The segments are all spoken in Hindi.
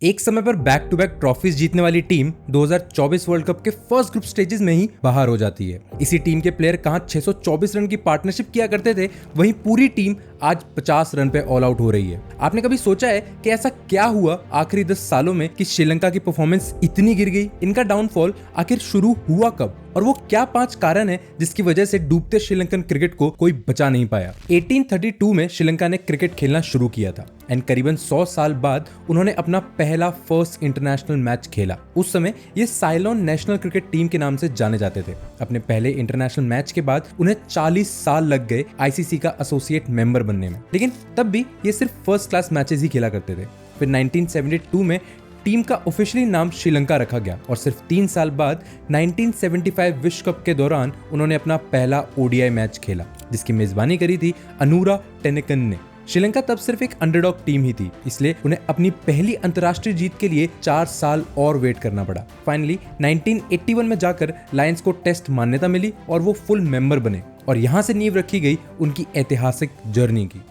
एक समय पर बैक टू बैक ट्रॉफीज जीतने वाली टीम 2024 वर्ल्ड कप के फर्स्ट ग्रुप स्टेजेस में ही बाहर हो जाती है। इसी टीम के प्लेयर कहां 624 रन की पार्टनरशिप किया करते थे, वहीं पूरी टीम आज 50 रन पे ऑल आउट हो रही है। आपने कभी सोचा है कि ऐसा क्या हुआ आखिरी 10 सालों में कि श्रीलंका की परफॉर्मेंस इतनी गिर गई? इनका डाउनफॉल आखिर शुरू हुआ कब और वो क्या 5 कारण है जिसकी वजह से डूबते श्रीलंकन क्रिकेट को कोई बचा नहीं पाया? 1832 में श्रीलंका ने क्रिकेट खेलना शुरू किया था एंड करीबन 100 साल बाद उन्होंने अपना पहला फर्स्ट इंटरनेशनल मैच खेला। उस समय ये साइलोन नेशनल क्रिकेट टीम के नाम से जाने जाते थे। अपने पहले इंटरनेशनल मैच के बाद उन्हें 40 साल लग गए आईसीसी का एसोसिएट मेंबर बनने में, लेकिन तब भी ये सिर्फ फर्स्ट क्लास मैचेस ही खेला करते थे। फिर 1972 में टीम का ऑफिशियली नाम श्रीलंका रखा गया और सिर्फ 3 साल बाद 1975 विश्व कप के दौरान उन्होंने अपना पहला ओडीआई मैच खेला, जिसकी मेजबानी करी थी अनुरा टेनेकन ने। श्रीलंका तब सिर्फ एक अंडरडॉग टीम ही थी, इसलिए उन्हें अपनी पहली अंतर्राष्ट्रीय जीत के लिए 4 साल और वेट करना पड़ा। फाइनली 1981 में जाकर लायंस को टेस्ट मान्यता मिली और वो फुल मेंबर बने और यहां से नींव रखी गई उनकी ऐतिहासिक जर्नी की।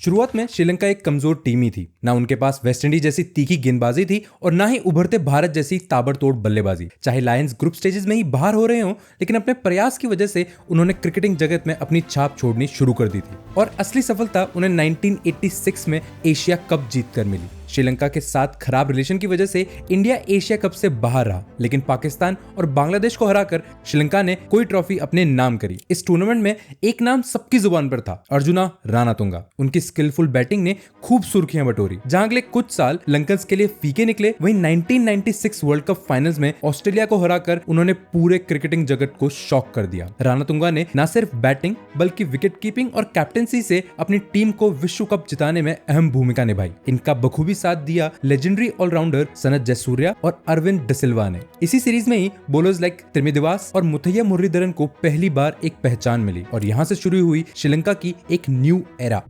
शुरुआत में श्रीलंका एक कमजोर टीम ही थी। ना उनके पास वेस्टइंडीज जैसी तीखी गेंदबाजी थी और ना ही उभरते भारत जैसी ताबड़तोड़ बल्लेबाजी। चाहे लायंस ग्रुप स्टेजेस में ही बाहर हो रहे हों, लेकिन अपने प्रयास की वजह से उन्होंने क्रिकेटिंग जगत में अपनी छाप छोड़नी शुरू कर दी थी और असली सफलता उन्हें 1986 में एशिया कप जीतकर मिली। श्रीलंका के साथ खराब रिलेशन की वजह से इंडिया एशिया कप से बाहर रहा, लेकिन पाकिस्तान और बांग्लादेश को हराकर श्रीलंका ने कोई ट्रॉफी अपने नाम करी। इस टूर्नामेंट में एक नाम सबकी जुबान पर था, अर्जुना रानातुंगा। उनकी स्किलफुल बैटिंग ने खूब सुर्खियां बटोरी। जहां अगले कुछ साल लंकन्स के लिए फीके निकले, वहीं 1996 वर्ल्ड कप फाइनल्स में ऑस्ट्रेलिया को हराकर उन्होंने पूरे क्रिकेटिंग जगत को शॉक कर दिया। रानातुंगा ने न सिर्फ बैटिंग बल्कि विकेट कीपिंग और कैप्टेंसी से अपनी टीम को विश्व कप जिताने में अहम भूमिका निभाई। इनका बखूबी साथ दिया लेजेंडरी ऑलराउंडर सनत जयसूर्या और अरविंद डिसिल्वा ने। इसी सीरीज में ही बॉलर्स लाइक त्रिमिदिवास और मुथैया मुरलीधरन को पहली बार एक पहचान मिली और यहां से शुरू हुई श्रीलंका की एक न्यू एरा।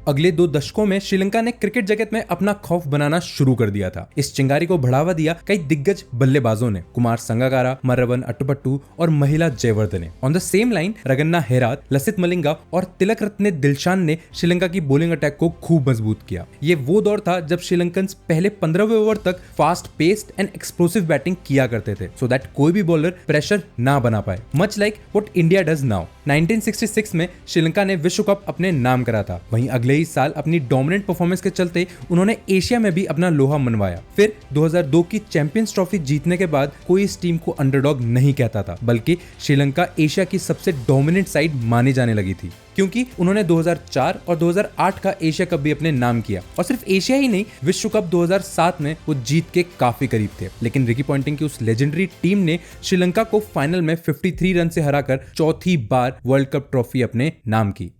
अगले 2 दशकों में श्रीलंका ने क्रिकेट जगत में अपना खौफ बनाना शुरू कर दिया था। इस चिंगारी को बढ़ावा दिया कई दिग्गज बल्लेबाजों ने, कुमार संगाकारा, मरवन अट्टपट्टू और Mahela Jayawardene. On the same line Rangana Herath, Lasith Malinga और तिलक रत्ने दिलशान ने श्रीलंका की बॉलिंग अटैक को खूब मजबूत किया। ये वो दौर था जब श्रीलंकन्स पहले 15वें ओवर तक fast paced and explosive batting किया करते थे, सो दैट कोई भी बॉलर प्रेशर ना बना पाए, much like what India does now. 1966 में श्रीलंका ने विश्व कप अपने नाम करा था। वहीं अगले ही साल अपनी डोमिनेंट परफॉर्मेंस के चलते उन्होंने एशिया में भी अपना लोहा मनवाया। फिर 2002 की चैंपियंस ट्रॉफी जीतने के बाद कोई इस टीम को अंडरडॉग नहीं कहता था, बल्कि श्रीलंका एशिया की सबसे डोमिनेंट साइड मानी जाने लगी थी, क्योंकि उन्होंने 2004 और 2008 का एशिया कप भी अपने नाम किया। और सिर्फ एशिया ही नहीं, विश्व कप 2007 में वो जीत के काफी करीब थे, लेकिन रिकी पॉन्टिंग की उस लेजेंडरी टीम ने श्रीलंका को फाइनल में 53 रन से हराकर चौथी बार वर्ल्ड कप ट्रॉफी अपने नाम की।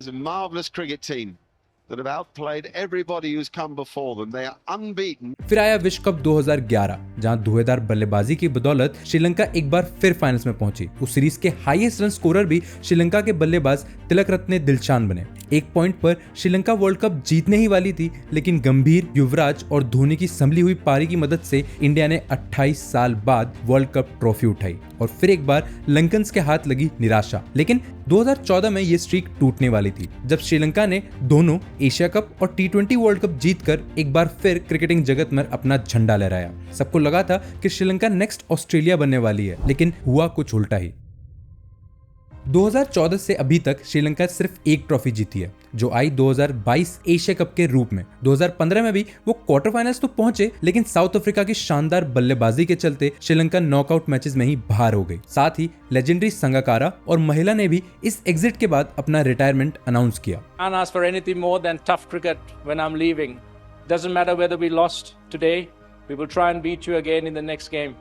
that have outplayed everybody who's come before them. They are unbeaten. फिर आया विश्व कप 2011, जहां धुएंधार बल्लेबाजी की बदौलत श्रीलंका एक बार फिर फाइनल्स में पहुंची। उस सीरीज के हाईएस्ट रन स्कोरर भी श्रीलंका के बल्लेबाज तिलक रत्ने दिलशान बने। एक पॉइंट पर श्रीलंका वर्ल्ड कप जीतने ही वाली थी, लेकिन गंभीर, युवराज और धोनी की संभली हुई पारी की मदद से इंडिया ने 28 साल बाद वर्ल्ड कप ट्रॉफी उठाई और फिर एक बार लंकन्स के हाथ लगी निराशा। लेकिन 2014 में ये स्ट्रीक टूटने वाली थी, जब श्रीलंका ने दोनों एशिया कप और T20 वर्ल्ड कप जीतकर एक बार फिर क्रिकेटिंग जगत में अपना झंडा लहराया। सबको लगा था कि श्रीलंका नेक्स्ट ऑस्ट्रेलिया बनने वाली है, लेकिन हुआ कुछ उल्टा ही। 2014 से अभी तक श्रीलंका सिर्फ एक ट्रॉफी जीती है, जो आई 2022 एशिया कप के रूप में। 2015 में भी वो क्वार्टर फाइनल्स तो पहुंचे, लेकिन साउथ अफ्रीका की शानदार बल्लेबाजी के चलते श्रीलंका नॉकआउट मैचेस में ही बाहर हो गई। साथ ही लेजेंडरी संगाकारा और महिला ने भी इस एग्जिट के बाद अपना रिटायरमेंट अनाउंस किया। Can't ask for anything more than tough cricket when I'm leaving. Doesn't matter whether we lost today, we will try and beat you again in the next game.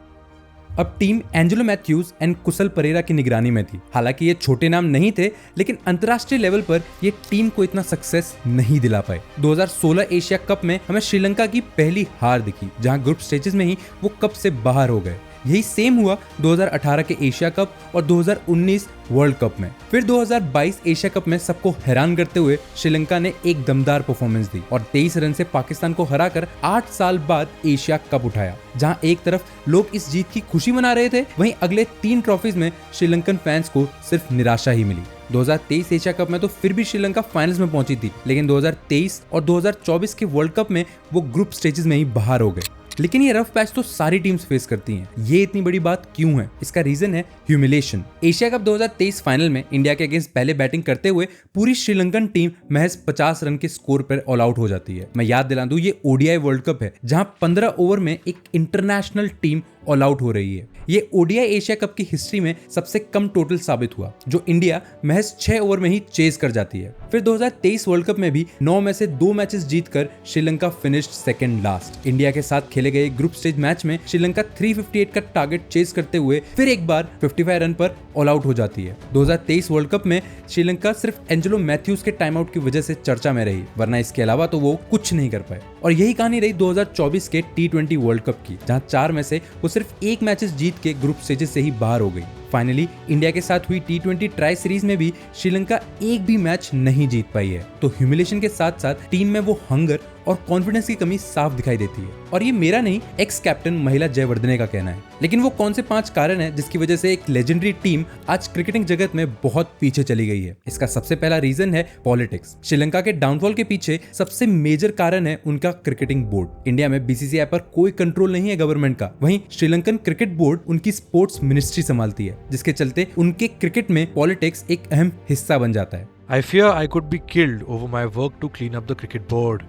अब टीम एंजेलो मैथ्यूज एंड कुशल परेरा की निगरानी में थी। हालांकि ये छोटे नाम नहीं थे, लेकिन अंतर्राष्ट्रीय लेवल पर ये टीम को इतना सक्सेस नहीं दिला पाए। 2016 एशिया कप में हमें श्रीलंका की पहली हार दिखी, जहां ग्रुप स्टेजेस में ही वो कप से बाहर हो गए। यही सेम हुआ 2018 के एशिया कप और 2019 वर्ल्ड कप में। फिर 2022 एशिया कप में सबको हैरान करते हुए श्रीलंका ने एक दमदार परफॉर्मेंस दी और 23 रन से पाकिस्तान को हराकर 8 साल बाद एशिया कप उठाया। जहां एक तरफ लोग इस जीत की खुशी मना रहे थे, वहीं अगले 3 ट्रॉफीज में श्रीलंकन फैंस को सिर्फ निराशा ही मिली। 2023 एशिया कप में तो फिर भी श्रीलंका फाइनल्स में पहुंची थी, लेकिन 2023 और 2024 के वर्ल्ड कप में वो ग्रुप स्टेजेस में ही बाहर हो गए। लेकिन ये रफ पैच तो सारी टीम्स फेस करती हैं। ये इतनी बड़ी बात क्यों है? इसका रीजन है ह्यूमिलेशन। एशिया कप 2023 फाइनल में इंडिया के अगेंस्ट पहले बैटिंग करते हुए पूरी श्रीलंकन टीम महज 50 रन के स्कोर पर ऑल आउट हो जाती है। मैं याद दिला दूं, ये ओडीआई वर्ल्ड कप है जहां 15 ओवर में एक इंटरनेशनल टीम ऑल आउट हो रही है। ये ओडीआई एशिया कप की हिस्ट्री में सबसे कम टोटल साबित हुआ, जो इंडिया महज 6 ओवर में ही चेज कर जाती है। फिर 2023 वर्ल्ड कप में भी 9 में से 2 मैचेस जीतकर Sri Lanka finished second last. India के साथ खेले गए ग्रुप स्टेज मैच में श्रीलंका 358 का टारगेट चेज करते हुए फिर एक बार 55 रन पर ऑल आउट हो जाती है। 2023 वर्ल्ड कप में श्रीलंका सिर्फ एंजेलो मैथ्यूज के टाइम आउट की वजह से चर्चा में रही, वरना इसके अलावा तो वो कुछ नहीं कर पाए। और यही कहानी रही 2024 के T20 वर्ल्ड कप की, जहां 4 में से वो सिर्फ 1 मैचेस जीत के ग्रुप स्टेजेस से ही बाहर हो गई। फाइनली इंडिया के साथ हुई T20 ट्राई सीरीज में भी श्रीलंका एक भी मैच नहीं जीत पाई है। तो ह्यूमिलेशन के साथ साथ टीम में वो हंगर और कॉन्फिडेंस की कमी साफ दिखाई देती है। और ये मेरा नहीं, एक्स कैप्टन महिला जयवर्धने का कहना है। लेकिन वो कौन से 5 कारण हैं जिसकी वजह से एक लेजेंडरी टीम आज क्रिकेटिंग जगत में बहुत पीछे चली गई है? इसका सबसे पहला रीजन है पॉलिटिक्स। श्रीलंका के डाउनफॉल के पीछे सबसे मेजर कारण है उनका क्रिकेटिंग बोर्ड। इंडिया में बीसीसीआई पर कोई कंट्रोल नहीं है गवर्नमेंट का, वहीं श्रीलंकन क्रिकेट बोर्ड उनकी स्पोर्ट्स मिनिस्ट्री संभालती है, जिसके चलते उनके क्रिकेट में पॉलिटिक्स एक अहम हिस्सा बन जाता है। I fear I could be killed over my work to clean up the cricket board.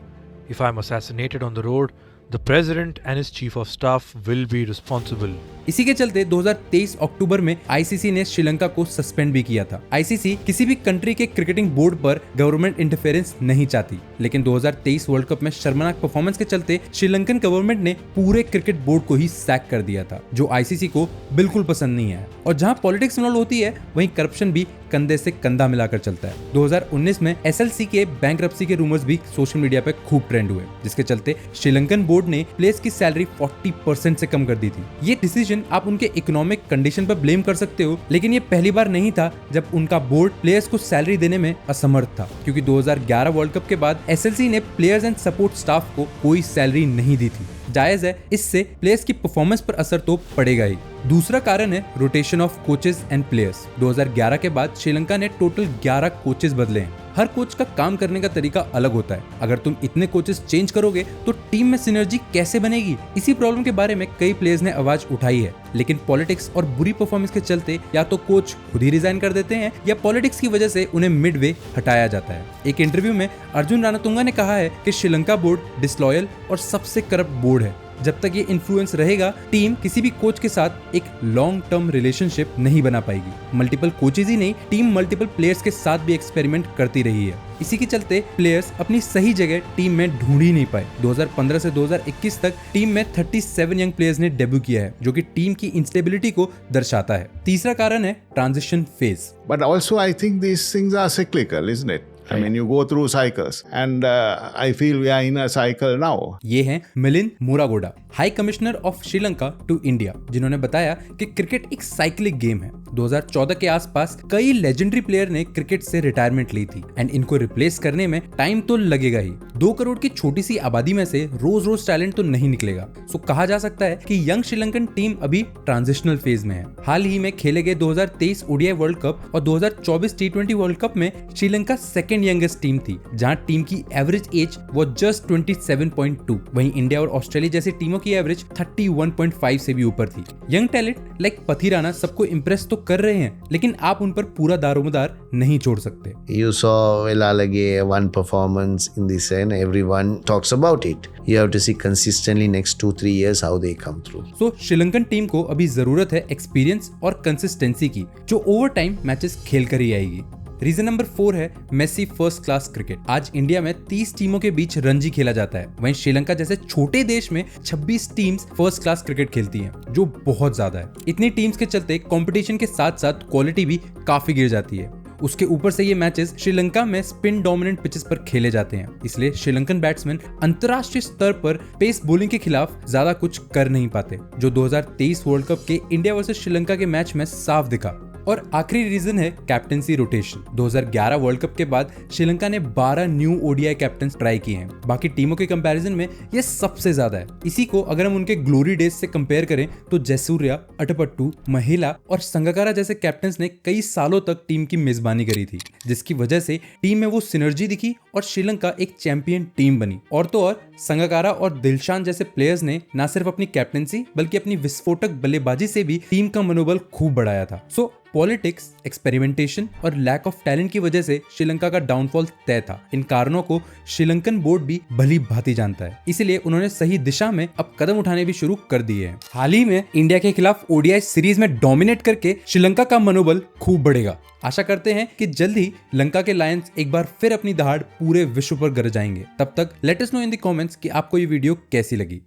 If I am assassinated on the road, the president and his chief of staff will be responsible. इसी के चलते 2023 अक्टूबर में आईसीसी ने श्रीलंका को सस्पेंड भी किया था। आईसीसी किसी भी कंट्री के क्रिकेटिंग बोर्ड पर गवर्नमेंट इंटरफेरेंस नहीं चाहती, लेकिन 2023 वर्ल्ड कप में शर्मनाक परफॉर्मेंस के चलते श्रीलंकन गवर्नमेंट ने पूरे क्रिकेट बोर्ड को ही सैक कर दिया था, जो आईसीसी को बिल्कुल पसंद नहीं है। और जहां पॉलिटिक्स इन्वॉल्व होती है, वहीं करप्शन भी कंधे से कंधा मिलाकर चलता है। 2019 में एसएलसी के बैंकरप्सी के रूमर्स भी सोशल मीडिया पे खूब ट्रेंड हुए, जिसके चलते श्रीलंकन बोर्ड ने प्लेयर्स की सैलरी 40% से कम कर दी थी। ये डिसीजन आप उनके इकोनॉमिक कंडीशन पर ब्लेम कर सकते हो, लेकिन ये पहली बार नहीं था जब उनका बोर्ड प्लेयर्स को सैलरी देने में असमर्थ था, क्योंकि 2011 वर्ल्ड कप के बाद एसएलसी ने प्लेयर्स एंड सपोर्ट स्टाफ को कोई सैलरी नहीं दी थी। जायज है, इससे प्लेयर्स की परफॉर्मेंस पर असर तो पड़ेगा ही। दूसरा कारण है rotation of coaches and players. 2011 के बाद श्रीलंका ने टोटल 11 कोचेस बदले हैं। हर कोच का काम करने का तरीका अलग होता है। अगर तुम इतने कोचेस चेंज करोगे तो टीम में सिनर्जी कैसे बनेगी? इसी प्रॉब्लम के बारे में कई प्लेयर्स ने आवाज उठाई है, लेकिन पॉलिटिक्स और बुरी परफॉर्मेंस के चलते या तो कोच खुद ही रिजाइन कर देते हैं या पॉलिटिक्स की वजह से उन्हें मिडवे हटाया जाता है। एक इंटरव्यू में अर्जुन रानातुंगा ने कहा है कि श्रीलंका बोर्ड डिसलॉयल और सबसे करप्ट बोर्ड है। जब तक ये इन्फ्लुएंस रहेगा, टीम किसी भी कोच के साथ एक लॉन्ग टर्म रिलेशनशिप नहीं बना पाएगी। मल्टीपल कोचेज ही नहीं, टीम मल्टीपल प्लेयर्स के साथ भी एक्सपेरिमेंट करती रही है। इसी के चलते प्लेयर्स अपनी सही जगह टीम में ढूंढ ही नहीं पाए। 2015 से 2021 तक टीम में 37 यंग प्लेयर्स ने डेब्यू किया है, जो कि टीम की इंस्टेबिलिटी को दर्शाता है। तीसरा कारण है transition phase. But also I think these things are cyclical, isn't it? I mean, you go through cycles, and I feel we are in a cycle now. ये हैं Milind Moragoda, high commissioner of Sri Lanka to India, जिन्होंने बताया कि क्रिकेट एक साइक्लिक गेम है। 2014 के आसपास कई लेजेंडरी प्लेयर ने क्रिकेट से रिटायरमेंट ली थी एंड इनको रिप्लेस करने में टाइम तो लगेगा ही। 2 करोड़ की छोटी सी आबादी में से रोज टैलेंट तो नहीं निकलेगा। सो कहा जा सकता है कि यंग श्रीलंकन टीम अभी ट्रांजिशनल फेज में है। हाल ही में खेले गए 2023 ओडीआई वर्ल्ड कप और 2024 T20 वर्ल्ड कप में श्रीलंका सेकेंड यंगेस्ट टीम थी, जहां टीम की एवरेज एज वो जस्ट 27.2। वहीं इंडिया और ऑस्ट्रेलिया जैसी टीमों की एवरेज 31.5 से भी ऊपर थी। यंग टैलेंट लाइक पथिराना सबको इम्प्रेस तो कर रहे हैं, लेकिन आप उन पर पूरा दारोमदार नहीं छोड़ सकते। You saw Velalage one performance in this and everyone talks about it. You have to see consistently next 2-3 years how they come through. So Sri Lankan team को अभी जरूरत है एक्सपीरियंस और कंसिस्टेंसी की, जो ओवर टाइम मैचेस खेल कर ही आएगी। रीजन नंबर 4 है मेसी फर्स्ट क्लास क्रिकेट। आज इंडिया में 30 टीमों के बीच रणजी खेला जाता है, वहीं श्रीलंका जैसे छोटे देश में 26 टीम्स फर्स्ट क्लास क्रिकेट खेलती हैं, जो बहुत ज्यादा है। इतनी टीम्स के चलते कंपटीशन के साथ साथ क्वालिटी भी काफी गिर जाती है। उसके ऊपर से ये मैचेस श्रीलंका में स्पिन डोमिनेंट पिचेस पर खेले जाते हैं, इसलिए श्रीलंकन बैट्समैन अंतरराष्ट्रीय स्तर पर पेस बॉलिंग के खिलाफ ज्यादा कुछ कर नहीं पाते, जो 2023 वर्ल्ड कप के इंडिया वर्सेस श्रीलंका के मैच में साफ दिखा। और आखिरी रीजन है कैप्टेंसी रोटेशन। 2011 वर्ल्ड कप के बाद श्रीलंका ने 12 न्यू ओडीआई कैप्टन ट्राई किए हैं, बाकी टीमों के कंपैरिजन में ये सबसे ज्यादा है। इसी को अगर हम उनके ग्लोरी डेज से कंपेयर करें तो जयसूर्या, अटपट्टू, महिला और संगकारा जैसे कैप्टन ने कई सालों तक टीम की मेजबानी करी थी, जिसकी वजह से टीम में वो सिनर्जी दिखी और श्रीलंका एक चैंपियन टीम बनी। और तो और संगकारा और दिलशान जैसे प्लेयर्स ने न सिर्फ अपनी कैप्टनसी बल्कि अपनी विस्फोटक बल्लेबाजी से भी टीम का मनोबल खूब बढ़ाया था। सो पॉलिटिक्स, एक्सपेरिमेंटेशन और लैक ऑफ टैलेंट की वजह से श्रीलंका का डाउनफॉल तय था। इन कारणों को श्रीलंकन बोर्ड भी भली भांति जानता है, इसीलिए उन्होंने सही दिशा में अब कदम उठाने भी शुरू कर दिए हैं। हाल ही में इंडिया के खिलाफ ओडीआई सीरीज में डोमिनेट करके श्रीलंका का मनोबल खूब बढ़ेगा। आशा करते हैं कि जल्द ही लंका के लायंस एक बार फिर अपनी दहाड़ पूरे विश्व पर गरजाएंगे। तब तक let us know in the comments कि आपको ये वीडियो कैसी लगी।